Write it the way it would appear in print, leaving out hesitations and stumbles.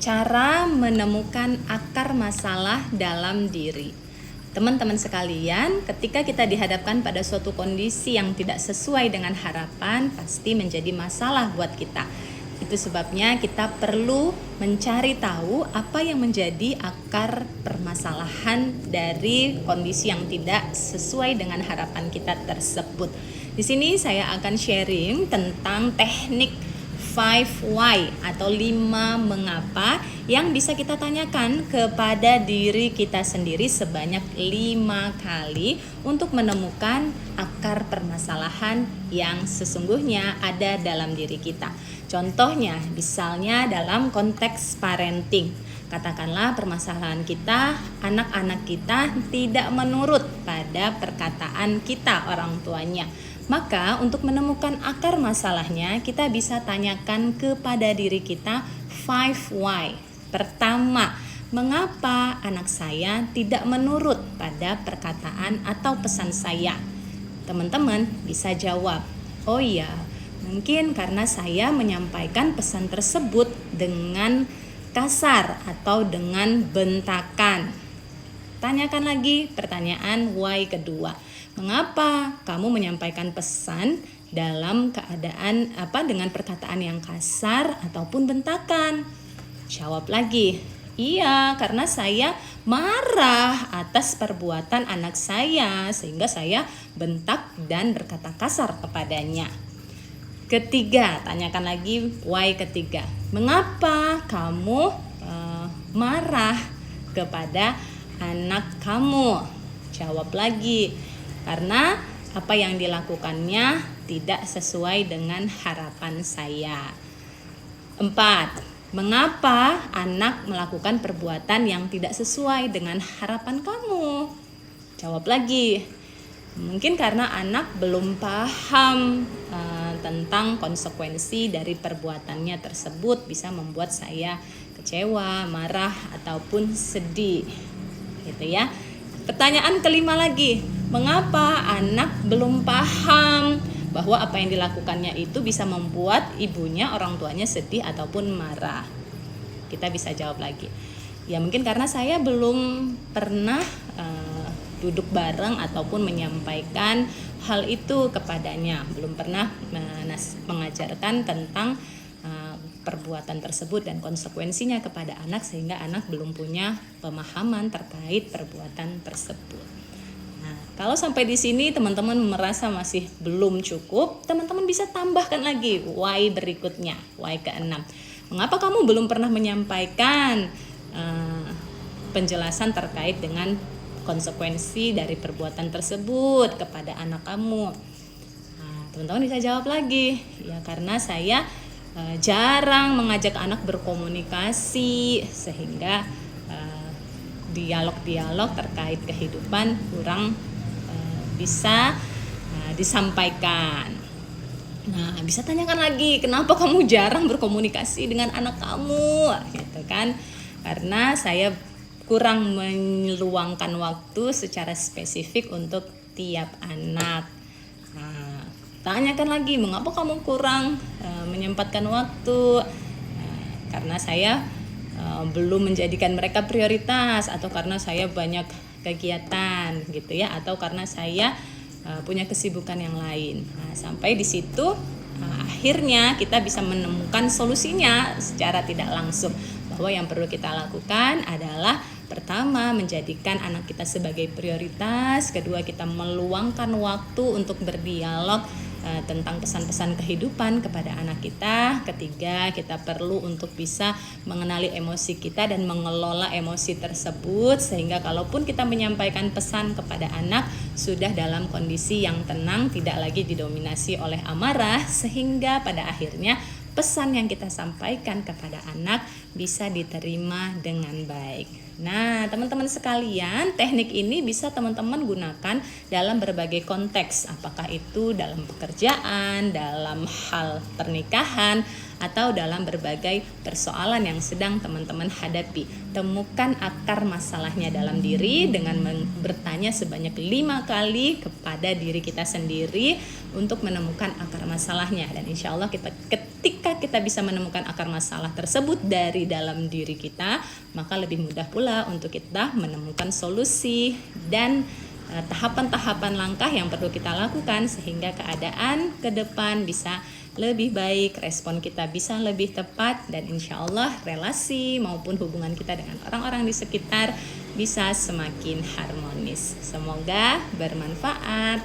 Cara menemukan akar masalah dalam diri. Teman-teman sekalian, ketika kita dihadapkan pada suatu kondisi yang tidak sesuai dengan harapan, pasti menjadi masalah buat kita. Itu sebabnya kita perlu mencari tahu apa yang menjadi akar permasalahan dari kondisi yang tidak sesuai dengan harapan kita tersebut. Di sini saya akan sharing tentang teknik 5 why atau 5 mengapa yang bisa kita tanyakan kepada diri kita sendiri sebanyak 5 kali untuk menemukan akar permasalahan yang sesungguhnya ada dalam diri kita. Contohnya, misalnya dalam konteks parenting. Katakanlah permasalahan kita, anak-anak kita tidak menurut pada perkataan kita orang tuanya. Maka untuk menemukan akar masalahnya, kita bisa tanyakan kepada diri kita 5 why. Pertama, mengapa anak saya tidak menurut pada perkataan atau pesan saya? Teman-teman bisa jawab, oh iya, mungkin karena saya menyampaikan pesan tersebut dengan kasar atau dengan bentakan. Tanyakan lagi pertanyaan why kedua. Mengapa kamu menyampaikan pesan dalam keadaan dengan perkataan yang kasar ataupun bentakan? Jawab lagi, iya, karena saya marah atas perbuatan anak saya sehingga saya bentak dan berkata kasar kepadanya. Ketiga, tanyakan lagi why ketiga. Mengapa kamu marah kepada anak kamu? Jawab lagi, karena apa yang dilakukannya tidak sesuai dengan harapan saya. 4. Mengapa anak melakukan perbuatan yang tidak sesuai dengan harapan kamu? Jawab lagi, mungkin karena anak belum paham tentang konsekuensi dari perbuatannya tersebut bisa membuat saya kecewa, marah, ataupun sedih. Gitu ya. Pertanyaan kelima lagi, mengapa anak belum paham bahwa apa yang dilakukannya itu bisa membuat ibunya, orang tuanya sedih ataupun marah? Kita bisa jawab lagi, ya mungkin karena saya belum pernah duduk bareng ataupun menyampaikan hal itu kepadanya, belum pernah mengajarkan tentang perbuatan tersebut dan konsekuensinya kepada anak sehingga anak belum punya pemahaman terkait perbuatan tersebut. Nah, kalau sampai di sini teman-teman merasa masih belum cukup, teman-teman bisa tambahkan lagi why berikutnya, why ke-6. Mengapa kamu belum pernah menyampaikan penjelasan terkait dengan konsekuensi dari perbuatan tersebut kepada anak kamu? Nah, teman-teman bisa jawab lagi, ya karena saya jarang mengajak anak berkomunikasi sehingga dialog-dialog terkait kehidupan kurang bisa disampaikan. Nah, bisa tanyakan lagi, kenapa kamu jarang berkomunikasi dengan anak kamu? Gitu kan? Karena saya kurang meluangkan waktu secara spesifik untuk tiap anak. Nah, tanyakan lagi, mengapa kamu kurang menyempatkan waktu? Karena saya belum menjadikan mereka prioritas, atau karena saya banyak kegiatan gitu ya, atau karena saya punya kesibukan yang lain. Nah, sampai di situ akhirnya kita bisa menemukan solusinya secara tidak langsung, bahwa yang perlu kita lakukan adalah pertama, menjadikan anak kita sebagai prioritas. Kedua, kita meluangkan waktu untuk berdialog tentang pesan-pesan kehidupan kepada anak kita. Ketiga, kita perlu untuk bisa mengenali emosi kita dan mengelola emosi tersebut sehingga kalaupun kita menyampaikan pesan kepada anak sudah dalam kondisi yang tenang, tidak lagi didominasi oleh amarah, sehingga pada akhirnya pesan yang kita sampaikan kepada anak bisa diterima dengan baik. Nah, teman-teman sekalian, teknik ini bisa teman-teman gunakan dalam berbagai konteks, apakah itu dalam pekerjaan, dalam hal pernikahan, atau dalam berbagai persoalan yang sedang teman-teman hadapi. Temukan akar masalahnya dalam diri dengan bertanya sebanyak 5 kali kepada diri kita sendiri untuk menemukan akar masalahnya. Dan insya Allah ketika kita bisa menemukan akar masalah tersebut dari dalam diri kita, maka lebih mudah pula untuk kita menemukan solusi dan tahapan-tahapan langkah yang perlu kita lakukan sehingga keadaan ke depan bisa lebih baik, respon kita bisa lebih tepat, dan insya Allah relasi maupun hubungan kita dengan orang-orang di sekitar bisa semakin harmonis. Semoga bermanfaat.